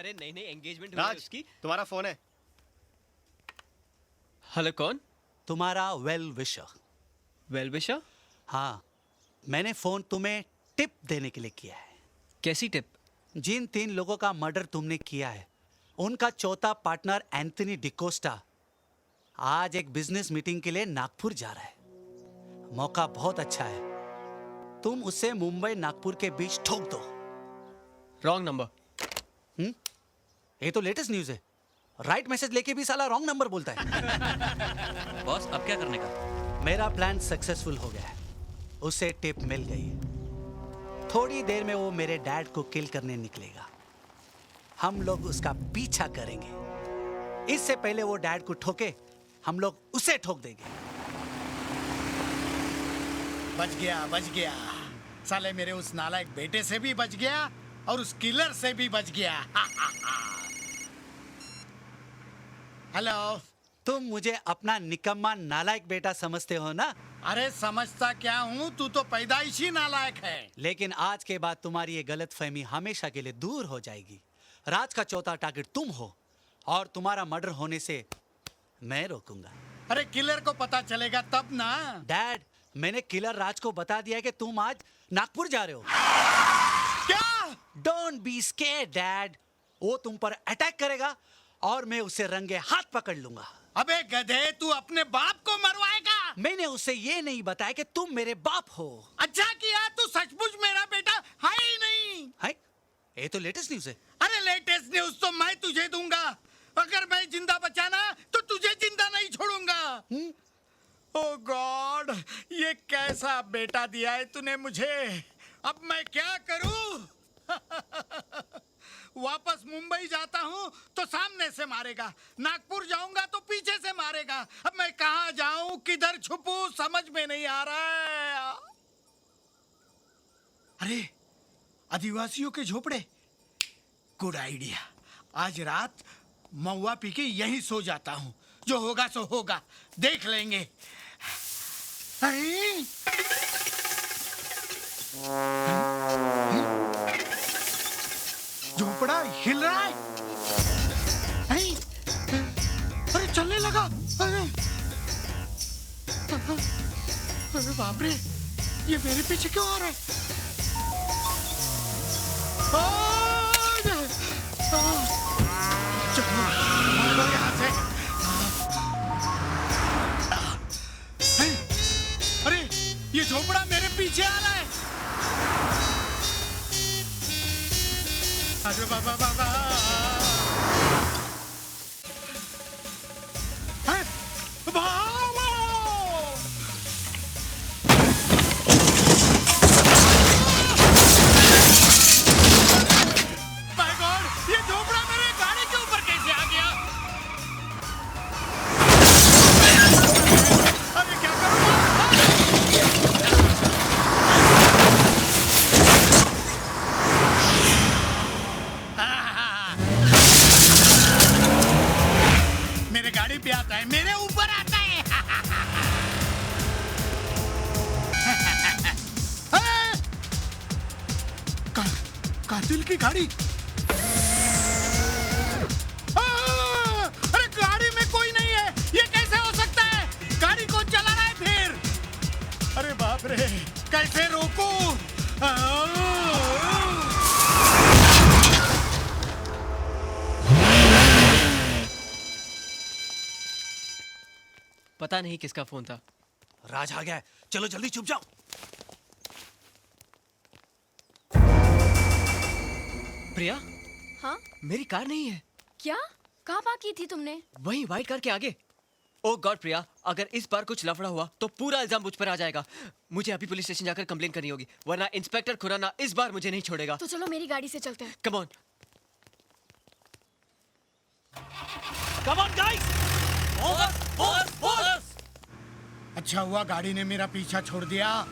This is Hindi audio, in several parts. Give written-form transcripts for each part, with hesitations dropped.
अरे नहीं नहीं, एंगेजमेंट हुई है राज उसकी। तुम्हारा फोन है। हेलो, कौन? तुम्हारा वेल विशर। Well wisher? हाँ, मैंने फोन तुम्हें टिप देने के लिए किया है। कैसी टिप? जिन 3 लोगों का मर्डर तुमने किया है, उनका चौथा पार्टनर एंथनी डिकोस्टा आज एक बिजनेस मीटिंग के लिए नागपुर जा रहा है। मौका बहुत अच्छा है, तुम उसे मुंबई नागपुर के बीच ठोक दो। Wrong number. ये तो लेटेस्ट न्यूज है। राइट मैसेज लेके भी साला रॉन्ग नंबर बोलता है। बॉस अब क्या करने का? मेरा प्लान सक्सेसफुल हो गया है, उसे टिप मिल गई है। थोड़ी देर में वो मेरे डैड को किल करने निकलेगा। हम लोग उसका पीछा करेंगे। इससे पहले वो डैड को ठोके, हम लोग उसे ठोक देंगे। बच गया साले, मेरे उस नालायक बेटे से भी बच गया और उस किलर से भी बच गया। हेलो। तुम मुझे अपना निकम्मा नालायक बेटा समझते हो ना? अरे समझता क्या हूँ, तू तो पैदाइशी नालायक है। लेकिन आज के बाद तुम्हारी ये गलतफहमी हमेशा के लिए दूर हो जाएगी। राज का चौथा टारगेट तुम हो और तुम्हारा मर्डर होने से मैं रोकूंगा। अरे किलर को पता चलेगा तब ना। डैड, मैंने किलर राज को बता दिया कि तुम आज नागपुर जा रहे हो। क्या? Don't be scared dad. वो तुम पर अटैक करेगा और मैं उसे रंगे हाथ पकड़ लूंगा। अबे गधे, तू अपने बाप को मरवाएगा? मैंने उसे ये नहीं बताया कि तुम मेरे बाप हो। अच्छा किया, तू सचमुच मेरा बेटा है ही नहीं। है? ये तो लेटेस्ट न्यूज है। अरे लेटेस्ट न्यूज तो मैं तुझे दूंगा। अगर मैं जिंदा बचा ना तो तुझे जिंदा नहीं छोड़ूंगा। ओह गॉड, ये कैसा बेटा दिया है तूने मुझे। अब मैं क्या करूं? वापस मुंबई जाता हूं तो सामने से मारेगा, नागपुर जाऊंगा तो पीछे से मारेगा। अब मैं कहां जाऊं, किधर छुपूं, समझ में नहीं आ रहा है। अरे आदिवासियों के झोपड़े, गुड आइडिया। आज रात महुआ पी के यहीं सो जाता हूं, जो होगा सो होगा, देख लेंगे। अरे झोपड़ा हिल रहा है। अरे चलने लगा। अरे बाप रे, ये मेरे पीछे क्यों आ रहा है? चलो भागो यहाँ से। अरे ये झोपड़ा मेरे पीछे आ रहा है। अरे बाबा बाबा, माय गॉड, ये झोपड़ा मेरे गाड़ी के ऊपर कैसे आ गया? अरे क्या करूँगा? मेरे गाड़ी पे आता है, मेरे ऊपर आता है। कातिल की गाड़ी। अरे गाड़ी में कोई नहीं है, ये कैसे हो सकता है? गाड़ी कौन चला रहा है फिर? अरे बाप रे, कैसे रोकूं? पता नहीं किसका फोन था। राज आ गया है, चलो जल्दी छुप जाओ। प्रिया, हाँ? मेरी कार नहीं है। क्या? कहाँ पार्क की थी तुमने? वहीं व्हाइट कार के आगे। ओह गॉड प्रिया, अगर इस बार कुछ लफड़ा हुआ तो पूरा इल्जाम मुझ पर आ जाएगा। मुझे अभी पुलिस स्टेशन जाकर कंप्लेन करनी होगी, वरना इंस्पेक्टर खुराना इस बार मुझे नहीं छोड़ेगा। तो चलो मेरी गाड़ी से चलते हैं। Come on. Come on guys. अच्छा हुआ गाड़ी ने मेरा पीछा छोड़ दिया।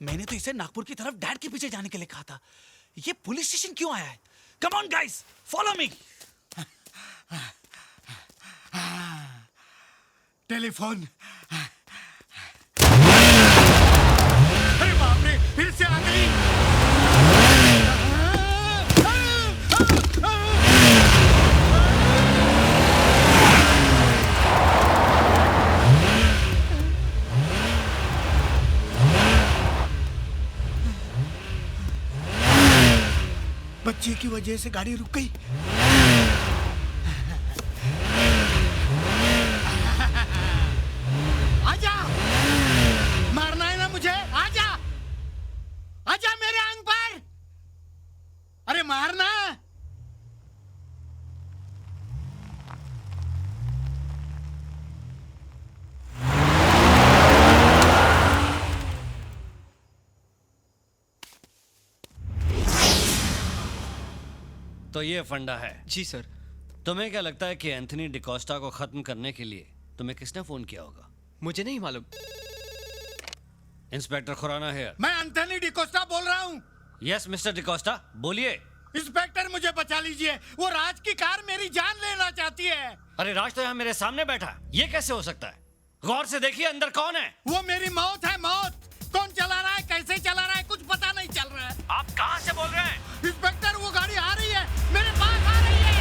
मैंने तो इसे नागपुर की तरफ डैड के पीछे जाने के लिए कहा था। ये पुलिस स्टेशन क्यों आया है? Come on guys, follow me. Telephone. अरे बाप रे, फिर से आ गई। बच्चे की वजह से गाड़ी रुक गई। आजा, मारना है ना मुझे? आजा, आजा मेरे अंग पर। अरे मारना। तो ये फंडा है। जी सर। तुम्हें क्या लगता है कि एंथनी डिकोस्टा को खत्म करने के लिए तुम्हें किसने फोन किया होगा? मुझे नहीं मालूम। इंस्पेक्टर खुराना है। मैं एंथनी डिकोस्टा बोल रहा हूँ। यस मिस्टर डिकोस्टा, बोलिए। इंस्पेक्टर मुझे बचा लीजिए, वो राज की कार मेरी जान लेना चाहती है। अरे राज तो यहाँ मेरे सामने बैठा है, ये कैसे हो सकता है? गौर से देखिए अंदर कौन है। वो मेरी मौत है, मौत। कौन चला रहा है, कैसे चला रहा है, कुछ पता नहीं चल रहा है। आप कहाँ से बोल रहे हैं? इंस्पेक्टर वो गाड़ी आ रही है, मेरे पास आ रही है।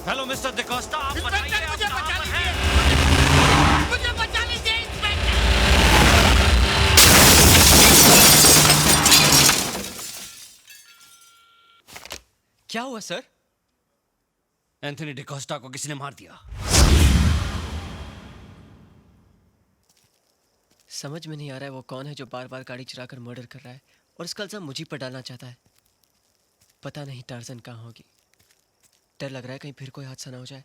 हेलो मिस्टर डिकोस्टा, आप बताइए इंस्पेक्टर आप मुझे कहाँ बचा पर हैं? लीजिए, मुझे बचा लीजिए इंस्पेक्टर। क्या हुआ सर? एंथनी डिकोस्टा को किसी ने मार दिया। समझ में नहीं आ रहा है वो कौन है जो बार बार गाड़ी चुराकर मर्डर कर रहा है और इसका इल्जाम मुझी पर डालना चाहता है। पता नहीं टार्जन कहाँ होगी। डर लग रहा है कहीं फिर कोई हादसा ना हो जाए।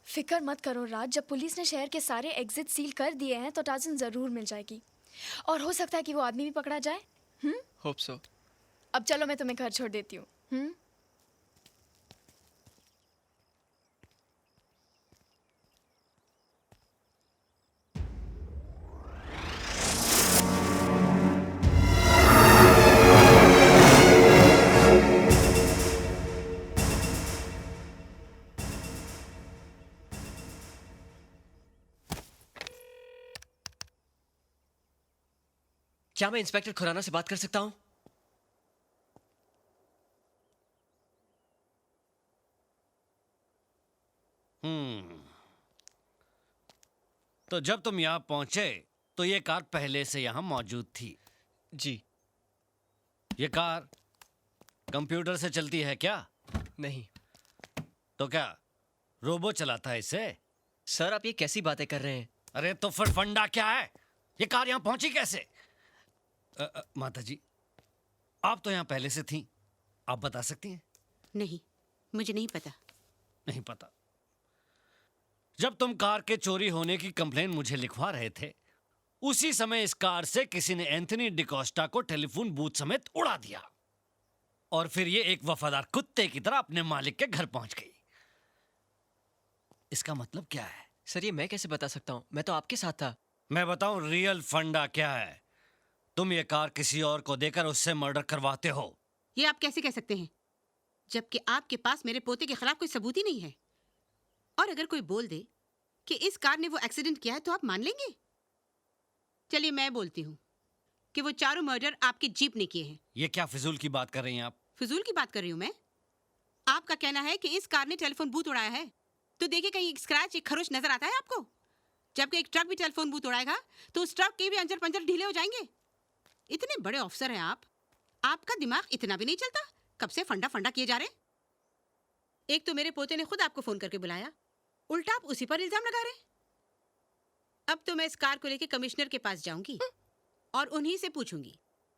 फिक्र मत करो राज, जब पुलिस ने शहर के सारे एग्जिट सील कर दिए हैं तो टार्जन जरूर मिल जाएगी और हो सकता है कि वो आदमी भी पकड़ा जाए। Hope so. अब चलो मैं तुम्हें घर छोड़ देती हूँ। क्या मैं इंस्पेक्टर खुराना से बात कर सकता हूँ? तो जब तुम यहाँ पहुंचे तो ये कार पहले से यहाँ मौजूद थी। जी। ये कार कंप्यूटर से चलती है क्या? नहीं। तो क्या रोबो चलाता है इसे? सर आप ये कैसी बातें कर रहे हैं? अरे तो फिर फंडा क्या है? ये कार यहाँ पहुंची कैसे? माता जी, आप तो यहाँ पहले से थी, आप बता सकती हैं? नहीं, मुझे नहीं पता। नहीं पता। जब तुम कार के चोरी होने की कंप्लेन मुझे लिखवा रहे थे, उसी समय इस कार से किसी ने एंथनी डिकोस्टा को टेलीफोन बूथ समेत उड़ा दिया और फिर ये एक वफादार कुत्ते की तरह अपने मालिक के घर पहुंच गई। इसका मतलब क्या है? सर ये मैं कैसे बता सकता हूँ? मैं तो आपके साथ था। मैं बताऊं रियल फंडा क्या है? तुम ये कार किसी और को देकर उससे मर्डर करवाते हो। ये आप कैसे कह सकते हैं, जबकि आपके पास मेरे पोते के खिलाफ कोई सबूत ही नहीं है? और अगर कोई बोल दे कि इस कार ने वो एक्सीडेंट किया है तो आप मान लेंगे? चलिए मैं बोलती हूँ कि वो चारों मर्डर आपकी जीप ने किए हैं। ये क्या फिजूल की बात कर रही हैं आप? फिजूल की बात कर रही हूँ मैं? आपका कहना है कि इस कार ने टेलीफोन बूथ उड़ाया है, तो देखिए कहीं एक स्क्रैच, एक खरोच नजर आता है आपको? जबकि एक ट्रक भी टेलीफोन बूथ उड़ाएगा तो उस ट्रक के भी अंजर पंजर ढीले हो जाएंगे। इतने बड़े ऑफिसर हैं आप, आपका दिमाग इतना भी नहीं चलता? कब से फंडा फंडा किए जा रहे हैं? एक तो मेरे पोते ने खुद आपको फोन करके बुलाया, उल्टा आप उसी पर इल्जाम लगा रहे हैं। अब तो मैं इस कार को लेकर कमिश्नर के पास जाऊंगी और उन्हीं से पूछूंगी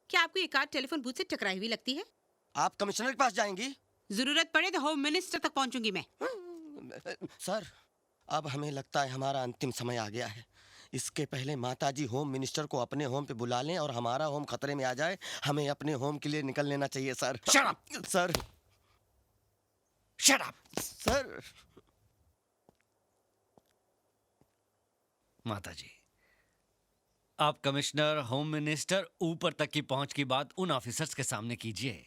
कि आपको ये कार टेलीफोन बूथ से टकराई हुई लगती है। आप कमिश्नर के पास जाएंगी? जरूरत पड़े तो होम मिनिस्टर तक पहुंचूंगी मैं। सर, अब हमें लगता है हमारा अंतिम समय आ गया है। इसके पहले माताजी होम मिनिस्टर को अपने होम पे बुला लें और हमारा होम खतरे में आ जाए, हमें अपने होम के लिए निकल लेना चाहिए sir. Shut up! Sir. Shut up! Sir. माताजी, आप कमिश्नर, होम मिनिस्टर, ऊपर तक की पहुंच की बात उन ऑफिसर्स के सामने कीजिए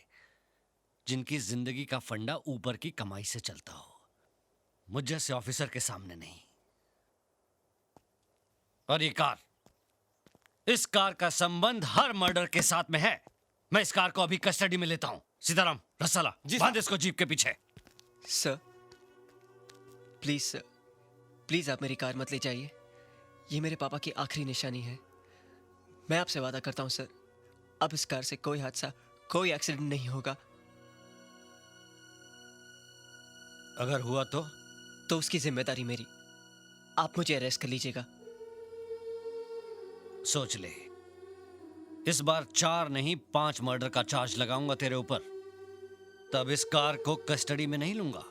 जिनकी जिंदगी का फंडा ऊपर की कमाई से चलता हो, मुझ जैसे ऑफिसर के सामने नहीं। और ये कार, इस कार का संबंध हर मर्डर के साथ में है। मैं इस कार को अभी कस्टडी में लेता हूं। सीताराम, रसाला, बांध इसको जीप के पीछे। सर, प्लीज आप मेरी कार मत ले जाइए। ये मेरे पापा की आखिरी निशानी है। मैं आपसे वादा करता हूं सर, अब इस कार से कोई हादसा, कोई एक्सीडेंट नहीं होगा। अगर हुआ तो उसकी जिम्मेदारी मेरी। आप मुझे अरेस्ट कर लीजिएगा। सोच ले, इस बार 4 नहीं 5 मर्डर का चार्ज लगाऊंगा तेरे ऊपर। तब इस कार को कस्टडी में नहीं लूंगा,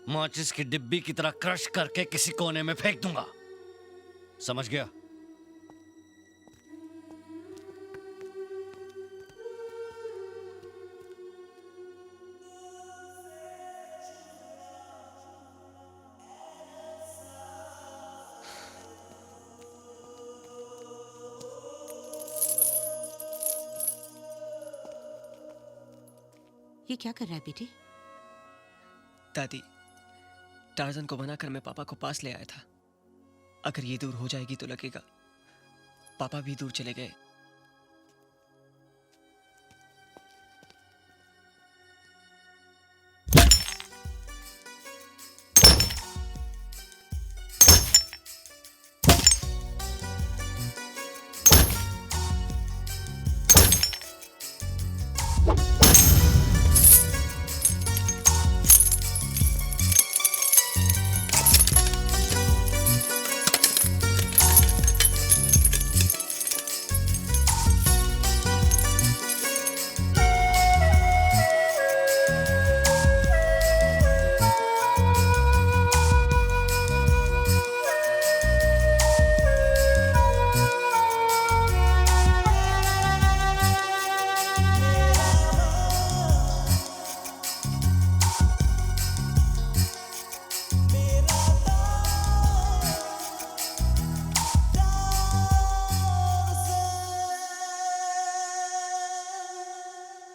माचिस की डिब्बी की तरह क्रश करके किसी कोने में फेंक दूंगा। समझ गया? ये क्या कर रहा है बेटे? दादी, टार्जन को बनाकर मैं पापा को पास ले आया था। अगर ये दूर हो जाएगी तो लगेगा पापा भी दूर चले गए।